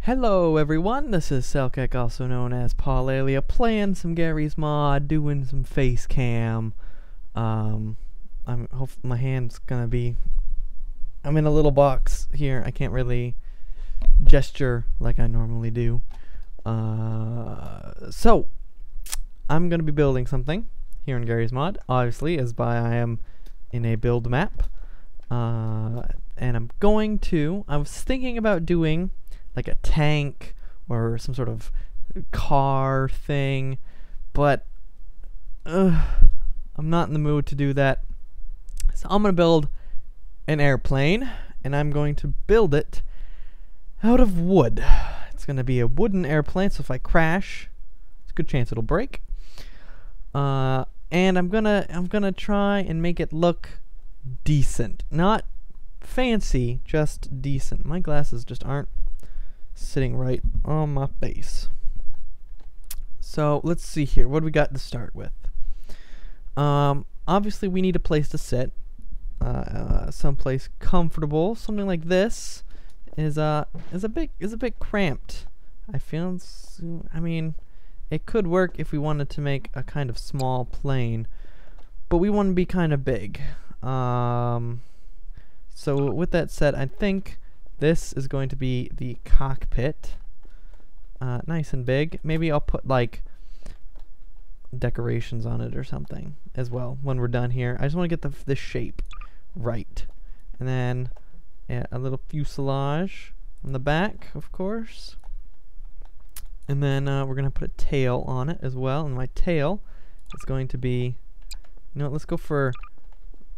Hello everyone, this is Selkek, also known as Paulaelia, playing some Garry's mod, doing some face cam. My hand's gonna be... I'm in a little box here, I can't really gesture like I normally do. So, I'm gonna be building something here in Garry's mod, obviously, I am in a build map. And I was thinking about doing like a tank or some sort of car thing, but I'm not in the mood to do that. So I'm gonna build an airplane, and I'm going to build it out of wood. It's gonna be a wooden airplane, so if I crash, it's a good chance it'll break. And I'm gonna try and make it look decent, not fancy, just decent. My glasses just aren't sitting right on my face. So let's see here. What do we got to start with? Obviously we need a place to sit. Someplace comfortable. Something like this is a bit cramped. I mean, it could work if we wanted to make a kind of small plane, but we want to be kind of big. So with that said, I think this is going to be the cockpit. Nice and big. Maybe I'll put like decorations on it or something as well when we're done here. I just want to get the shape right. And then a little fuselage on the back, of course. And then we're going to put a tail on it as well. And my tail is going to be... You know what, let's go for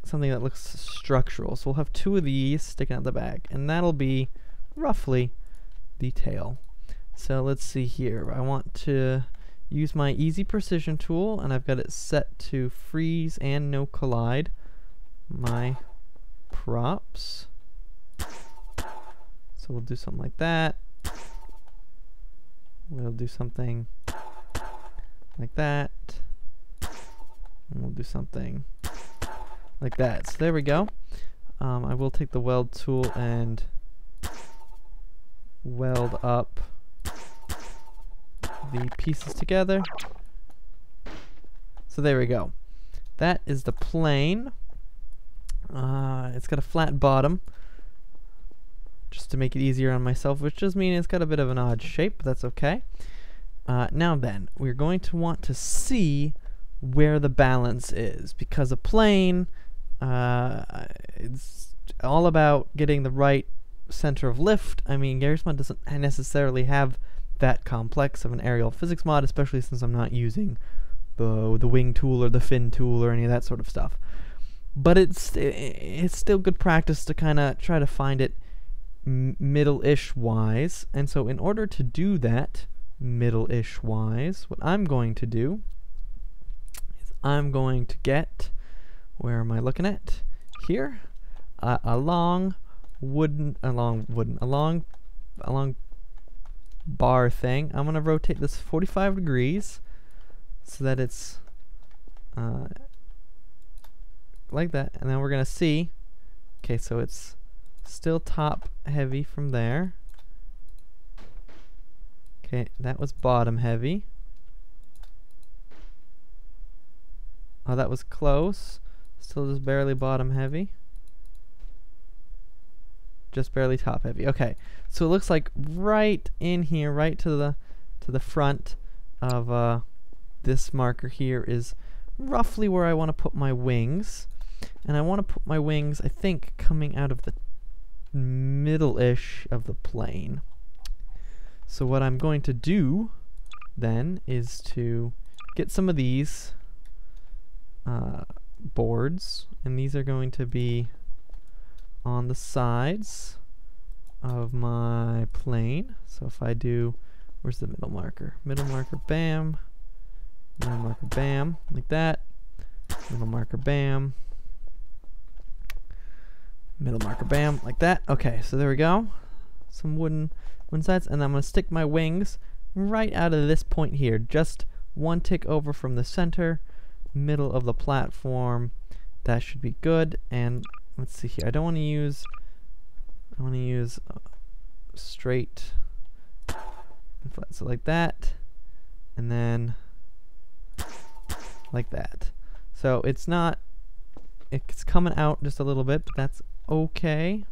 something that looks structural. So we'll have two of these sticking out the back, and that'll be roughly the tail. So let's see here. I want to use my easy precision tool, and I've got it set to freeze and no collide my props. So we'll do something like that. We'll do something like that, and we'll do something like that. So there we go. I will take the weld tool and weld up the pieces together. So there we go. That is the plane. It's got a flat bottom, just to make it easier on myself, which does mean it's got a bit of an odd shape, but that's okay. Now then, we're going to want to see where the balance is, because a plane, it's all about getting the right center of lift. I mean, Garry's mod doesn't necessarily have that complex of an aerial physics mod, especially since I'm not using the wing tool or the fin tool or any of that sort of stuff. But it's still good practice to kind of try to find it middle-ish wise. And so in order to do that middle-ish wise, what I'm going to do is I'm going to get... Where am I looking at? Here, a long bar thing. I'm gonna rotate this 45 degrees so that it's like that, and then we're gonna see. Okay, so it's still top heavy from there. Okay, that was bottom heavy. Oh, that was close. Still just barely bottom heavy. Just barely top heavy. Okay, so it looks like right in here, right to the front of this marker here is roughly where I want to put my wings. And I want to put my wings, I think, coming out of the middle-ish of the plane. So what I'm going to do then is to get some of these boards, and these are going to be on the sides of my plane. So if I do, where's the middle marker? Middle marker, bam. Middle marker, bam. Like that. Middle marker, bam. Middle marker, bam. Like that. Okay, so there we go. Some wooden sides, and I'm going to stick my wings right out of this point here. Just one tick over from the center, middle of the platform. That should be good. And let's see here. I want to use straight So like that, and then like that. So it's not, it's coming out just a little bit, but that's okay.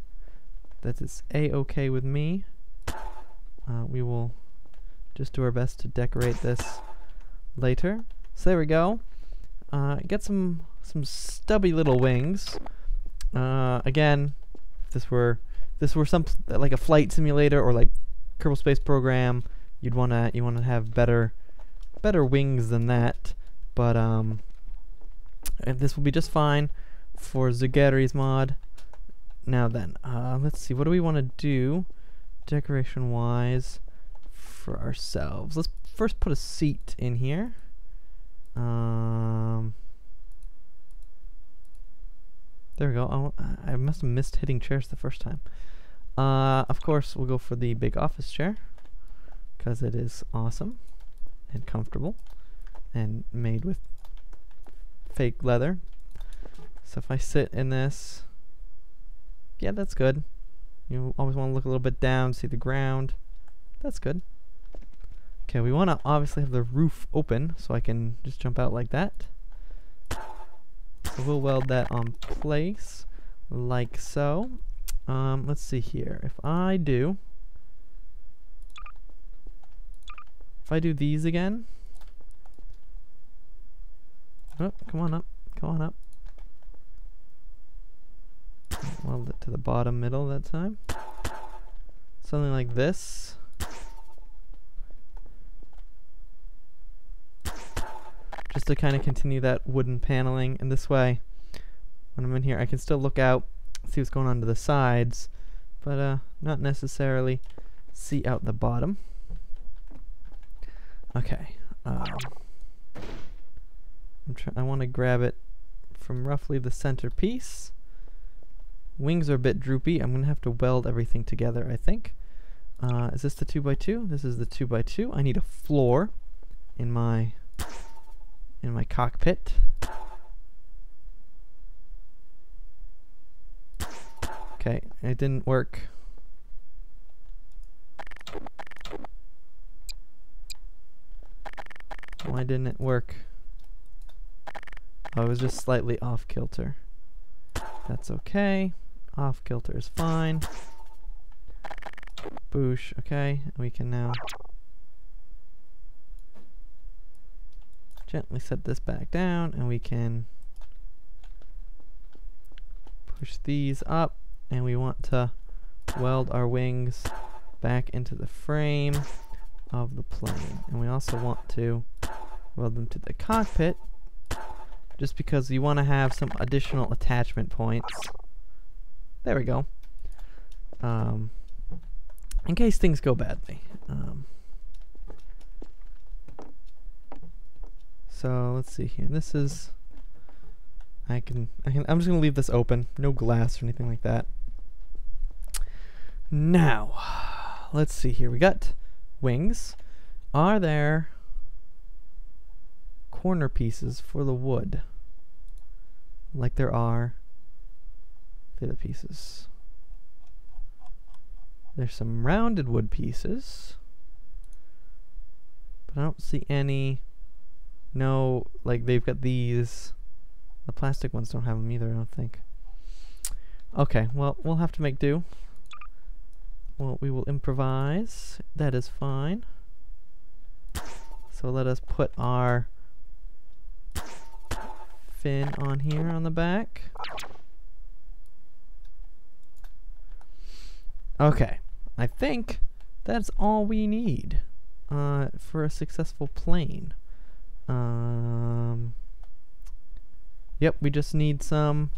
That is a-okay with me. We will just do our best to decorate this later. So there we go. Get some stubby little wings. Again, if this were some like a flight simulator or like Kerbal Space Program, you wanna have better wings than that. But and this will be just fine for Garry's mod. Now then, let's see, what do we want to do decoration wise for ourselves? Let's first put a seat in here. There we go. Oh, I must have missed hitting chairs the first time. Of course, we'll go for the big office chair because it is awesome and comfortable and made with fake leather. So if I sit in this, yeah, that's good. You always want to look a little bit down, see the ground. That's good. Okay, we want to obviously have the roof open so I can just jump out like that. So we'll weld that on place like so. Let's see here. If I do these again. Oh, come on up. Come on up. Weld it to the bottom middle that time. Something like this. Just to kind of continue that wooden paneling. And this way, when I'm in here, I can still look out, see what's going on to the sides, but not necessarily see out the bottom. Okay. I want to grab it from roughly the center piece. Wings are a bit droopy. I'm gonna have to weld everything together, I think. Is this the 2x2? This is the 2x2. I need a floor in my cockpit. Okay, it didn't work. Why didn't it work? Oh, it was just slightly off kilter. That's okay. Off kilter is fine. Boosh. Okay, we can now gently set this back down, and we can push these up, and we want to weld our wings back into the frame of the plane. And we also want to weld them to the cockpit, just because you want to have some additional attachment points. There we go. In case things go badly. So let's see here. This is, I'm just gonna leave this open. No glass or anything like that. Now, let's see here. We got wings. Are there corner pieces for the wood like there are for the pieces? There's some rounded wood pieces, but I don't see any. No, like they've got these. The plastic ones don't have them either, I don't think. Okay, well, we'll have to make do. Well, we will improvise. That is fine. So let us put our fin on here on the back. Okay, I think that's all we need for a successful plane. Yep, we just need some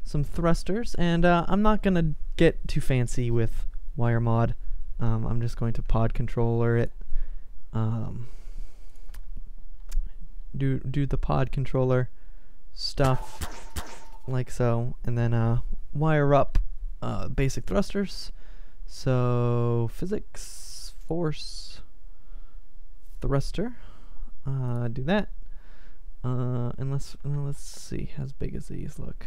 thrusters, and I'm not gonna get too fancy with wire mod. I'm just going to pod controller it. Do the pod controller stuff like so, and then wire up basic thrusters. So physics, force, thruster. Do that. And let's see, how big as these look.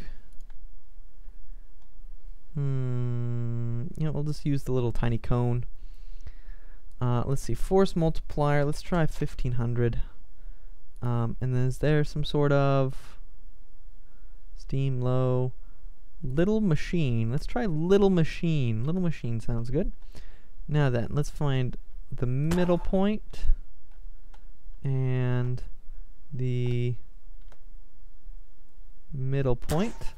You know, we'll just use the little tiny cone. Let's see, force multiplier. Let's try 1500. And then is there some sort of steam low little machine? Let's try little machine. Little machine sounds good. Now then, let's find the middle point and the middle point.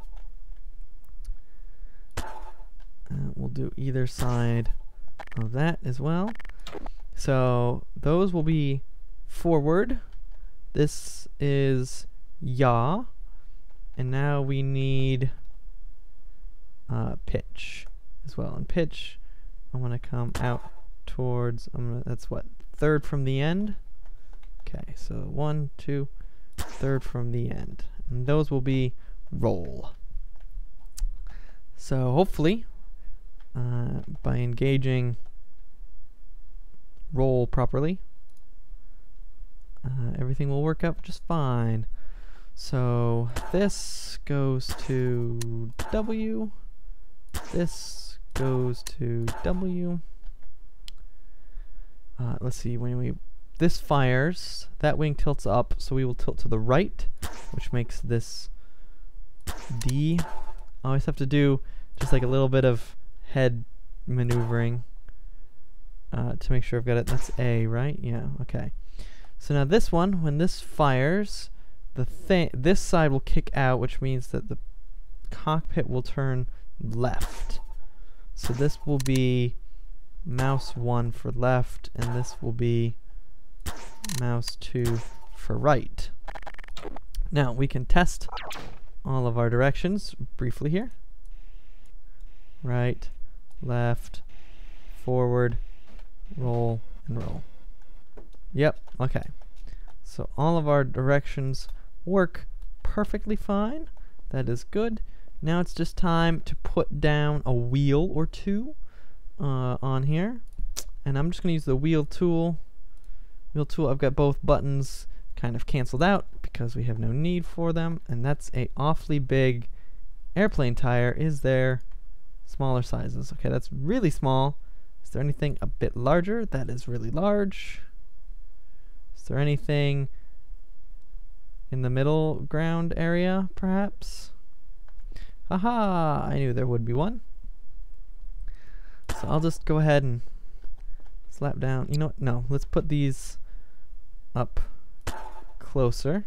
We'll do either side of that as well. So those will be forward. This is yaw. And now we need pitch as well. And pitch, I want to come out towards, that's what, third from the end? Okay, so 1, 2, third from the end. And those will be roll. So hopefully, by engaging roll properly, everything will work out just fine. So this goes to W, this goes to W. Let's see, this fires, that wing tilts up, so we will tilt to the right, which makes this D. I always have to do just like a little bit of head maneuvering to make sure I've got it. That's A, right? Yeah, okay. So now this one, when this fires, this side will kick out, which means that the cockpit will turn left. So this will be mouse 1 for left, and this will be mouse 2 for right. Now we can test all of our directions briefly here. Right, left, forward, roll, and roll. Yep, okay. So all of our directions work perfectly fine. That is good. Now it's just time to put down a wheel or two on here. And I'm just going to use the wheel tool. I've got both buttons kind of canceled out because we have no need for them. And that's a awfully big airplane tire. Is there smaller sizes? Okay, that's really small. Is there anything a bit larger? That is really large. Is there anything in the middle ground area, perhaps? Haha, I knew there would be one. So I'll just go ahead and slap down. You know what? No, let's put these up closer.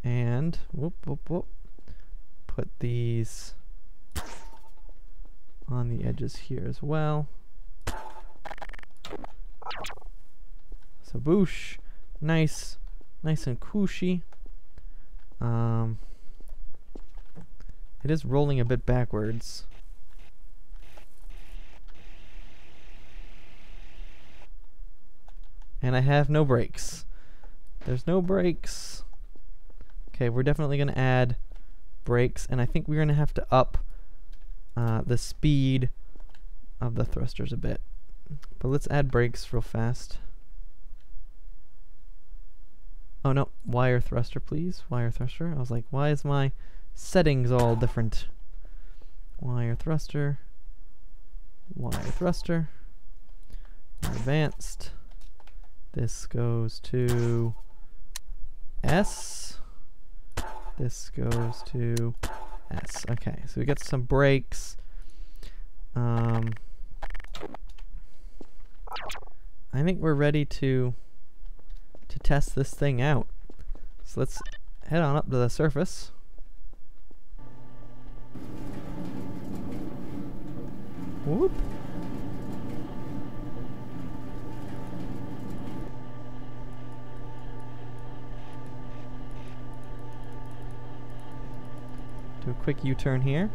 And whoop, whoop, whoop. Put these on the edges here as well. So boosh, nice and cushy. It is rolling a bit backwards. And I have no brakes. There's no brakes. Okay, we're definitely going to add brakes, and I think we're going to have to up the speed of the thrusters a bit. But let's add brakes real fast. Oh no, wire thruster please, wire thruster. I was like, why is my settings all different? Wire thruster, advanced. This goes to S. This goes to S. Okay, so we got some brakes. I think we're ready to test this thing out. So let's head on up to the surface. Whoop. Do a quick U-turn here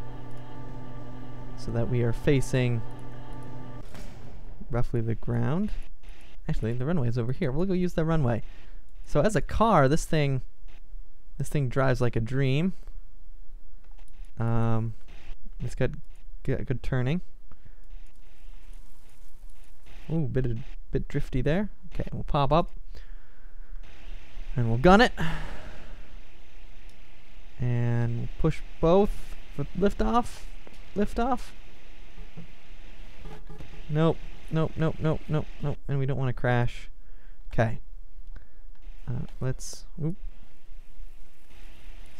so that we are facing roughly the ground. Actually, the runway is over here. We'll go use the runway. So as a car, this thing drives like a dream. It's got good turning. Ooh, bit drifty there. Okay, we'll pop up and we'll gun it. And push both for lift off. Nope. Nope, nope, nope, nope, nope. And we don't want to crash. Okay. Let's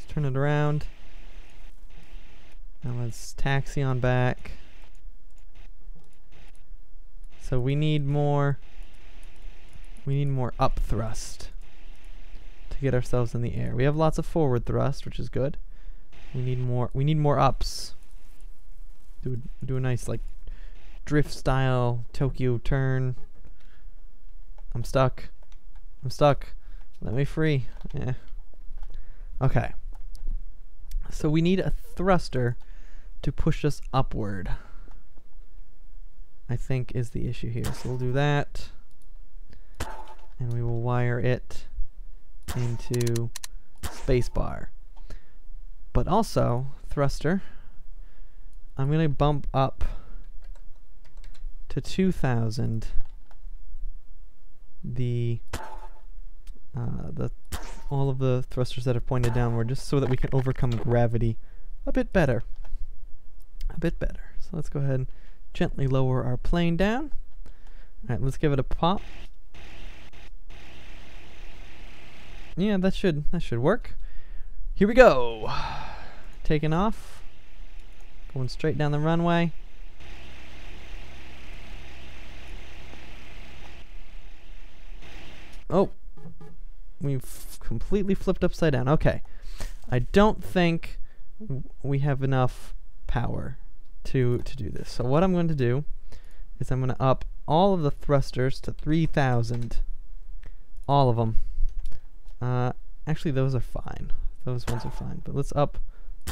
turn it around. Now let's taxi on back. So we need more up thrust to get ourselves in the air. We have lots of forward thrust, which is good. We need more ups. Do a nice like drift style Tokyo turn. I'm stuck. Let me free. Yeah. Okay. So we need a thruster to push us upward, I think is the issue here. So we'll do that. And we will wire it into spacebar. But also, thruster, I'm going to bump up to 2000 all of the thrusters that are pointed downward, just so that we can overcome gravity a bit better. So let's go ahead and gently lower our plane down. Alright, let's give it a pop. Yeah, that should work. Here we go. Taking off. Going straight down the runway. Oh, we've completely flipped upside down. Okay. I don't think we have enough power to do this. So what I'm going to do is I'm going to up all of the thrusters to 3000. All of them. Actually, those are fine. Those ones are fine. But let's up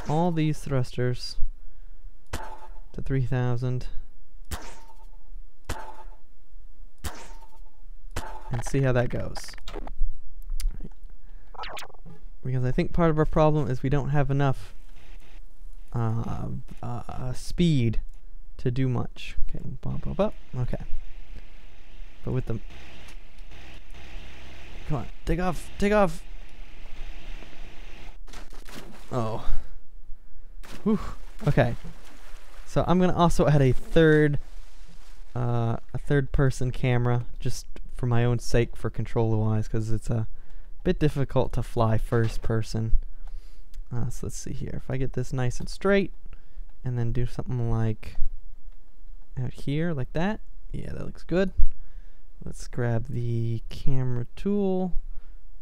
all these thrusters to 3000. And see how that goes. Because I think part of our problem is we don't have enough speed to do much. Okay, bump up. Okay. But with the... Come on, take off! Oh. Whew. Okay. So I'm gonna also add a third person camera, just for my own sake, for controller-wise, because it's a bit difficult to fly first person. So let's see here. If I get this nice and straight, and then do something like out here, like that. Yeah, that looks good. Let's grab the camera tool.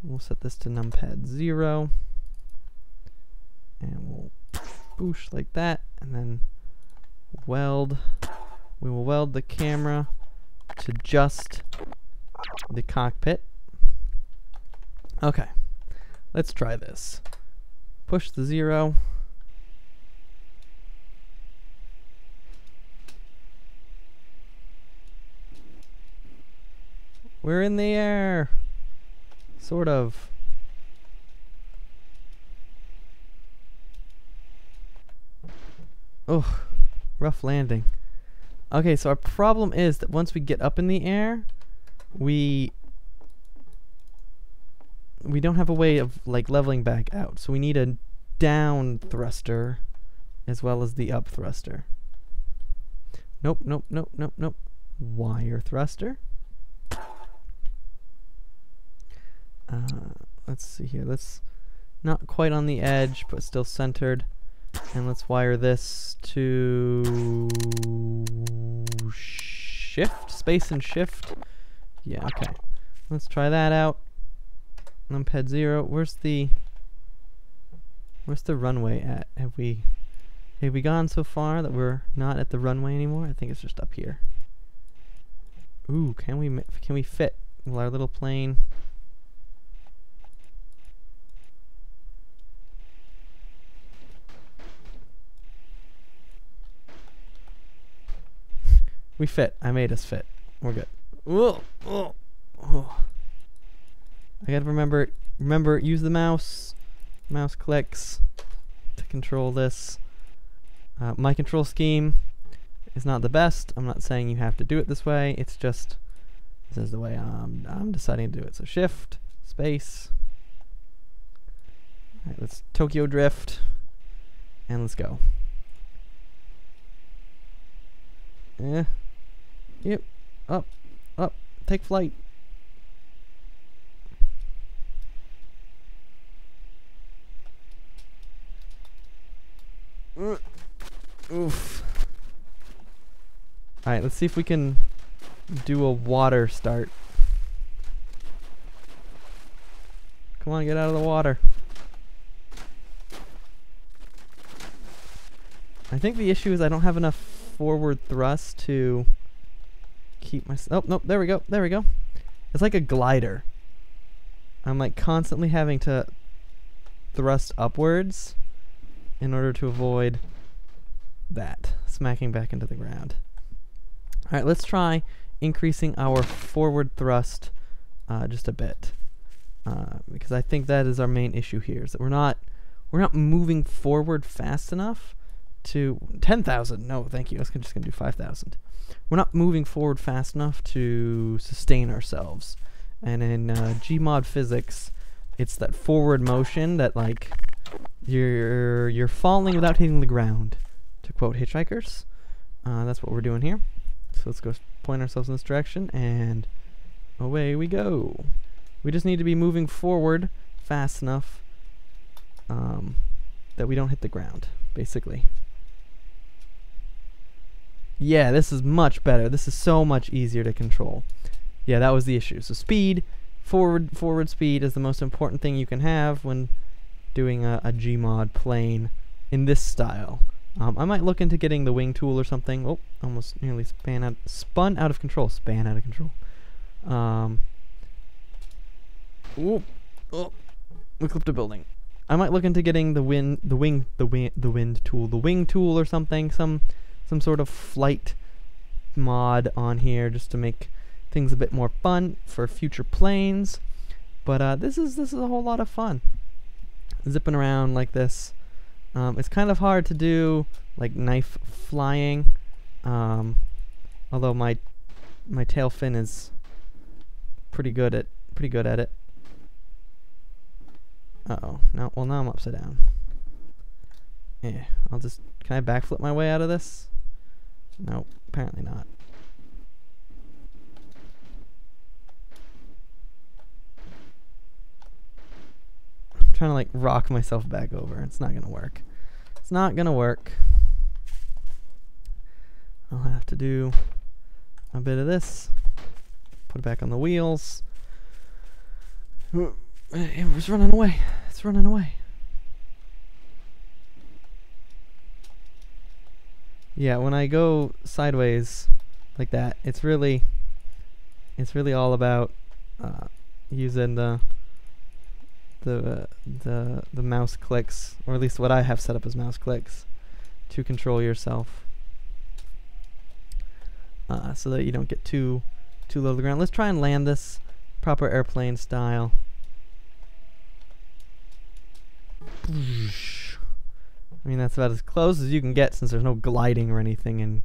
We'll set this to numpad 0. And we'll boosh like that, and then weld. We will weld the camera to just the cockpit. Okay, let's try this. Push the 0. We're in the air. Sort of. Oh, rough landing. Okay, so our problem is that once we get up in the air, we don't have a way of like leveling back out. So we need a down thruster as well as the up thruster. Nope. Wire thruster. Let's see here. Let's not quite on the edge, but still centered. And let's wire this to shift, space and shift. Yeah, okay. Let's try that out. Numpad 0. Where's the runway at? Have we gone so far that we're not at the runway anymore? I think it's just up here. Ooh, can we fit our little plane? We fit. I made us fit. We're good. Whoa. Oh. Oh. I gotta remember, use the mouse. Mouse clicks to control this. My control scheme is not the best. I'm not saying you have to do it this way. It's just, this is the way I'm deciding to do it. So shift, space. Alright, let's Tokyo drift. And let's go. Yeah. Yep. Up. Up. Take flight. Oof. Alright, let's see if we can do a water start. Come on, get out of the water. I think the issue is I don't have enough forward thrust to keep my... Oh, nope, there we go, there we go. It's like a glider. I'm like constantly having to thrust upwards in order to avoid that smacking back into the ground. Alright, let's try increasing our forward thrust just a bit. Because I think that is our main issue here, is that we're not moving forward fast enough to 10,000. No, thank you. I was just gonna do 5,000. We're not moving forward fast enough to sustain ourselves. And in Gmod physics, it's that forward motion that like you're falling without hitting the ground, to quote Hitchhikers. That's what we're doing here. So let's go point ourselves in this direction, and away we go. We just need to be moving forward fast enough that we don't hit the ground, basically. Yeah, this is much better. This is so much easier to control. Yeah, that was the issue. So speed, forward speed is the most important thing you can have when doing a Gmod plane in this style. I might look into getting the wing tool or something. Oh, almost nearly spun out of control. Span out of control. Ooh, oh, we clipped a building. I might look into getting the wing tool or something. Some sort of flight mod on here just to make things a bit more fun for future planes. But this is a whole lot of fun. Zipping around like this. It's kind of hard to do like knife flying, although my tail fin is pretty good at it. Uh-oh. No, well now I'm upside down. Yeah, can I backflip my way out of this? No, apparently not. I'm trying to like rock myself back over. It's not gonna work. It's not gonna work. I'll have to do a bit of this. Put it back on the wheels. It's running away. It's running away. Yeah, when I go sideways like that, it's really all about using the mouse clicks, or at least what I have set up as mouse clicks, to control yourself, so that you don't get too low to the ground. Let's try and land this proper airplane style. I mean, that's about as close as you can get since there's no gliding or anything in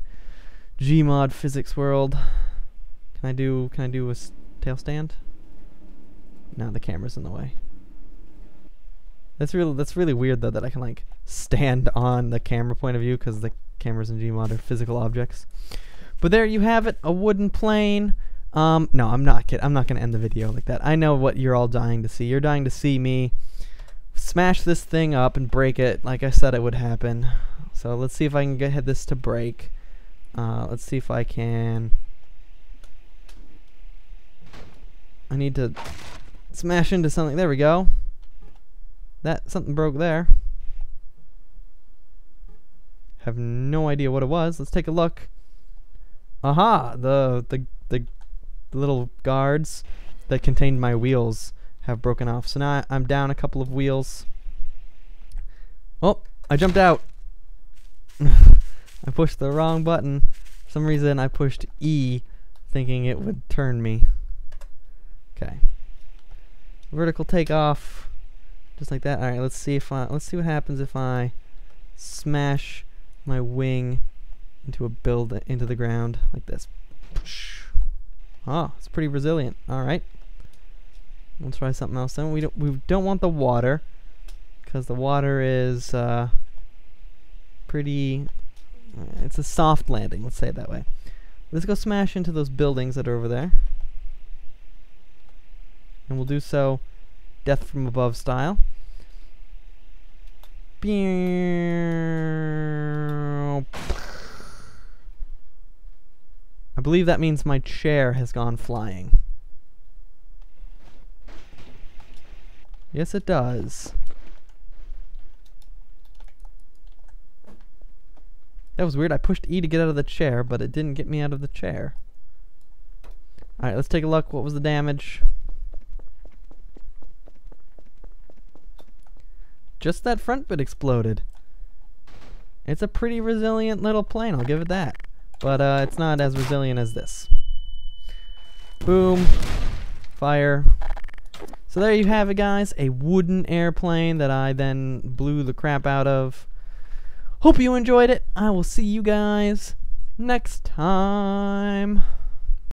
Gmod physics world. Can I do a tail stand? No, the camera's in the way. That's really weird though that I can like stand on the camera point of view because the cameras in Gmod are physical objects. But there you have it, a wooden plane. No, I'm not kidding. I'm not gonna end the video like that. I know what you're all dying to see. You're dying to see me smash this thing up and break it like I said it would happen. So let's see if I can get this to break. Let's see if I can. I need to smash into something. There we go. Something broke there. Have no idea what it was. Let's take a look. Aha! The little guards that contained my wheels have broken off. So now I'm down a couple of wheels. Oh, I jumped out. I pushed the wrong button. For some reason I pushed E thinking it would turn me. Okay. Vertical takeoff. Just like that. Alright, let's see what happens if I smash my wing into the ground like this. Oh, it's pretty resilient. Alright. We'll try something else then. We don't want the water, because the water is pretty. It's a soft landing. Let's say it that way. Let's go smash into those buildings that are over there. And we'll do so death from above style. I believe that means my chair has gone flying. Yes, it does. That was weird. I pushed E to get out of the chair, but it didn't get me out of the chair. Alright, let's take a look. What was the damage? Just that front bit exploded. It's a pretty resilient little plane, I'll give it that. But it's not as resilient as this. Boom. Fire. So there you have it, guys. A wooden airplane that I then blew the crap out of. Hope you enjoyed it. I will see you guys next time.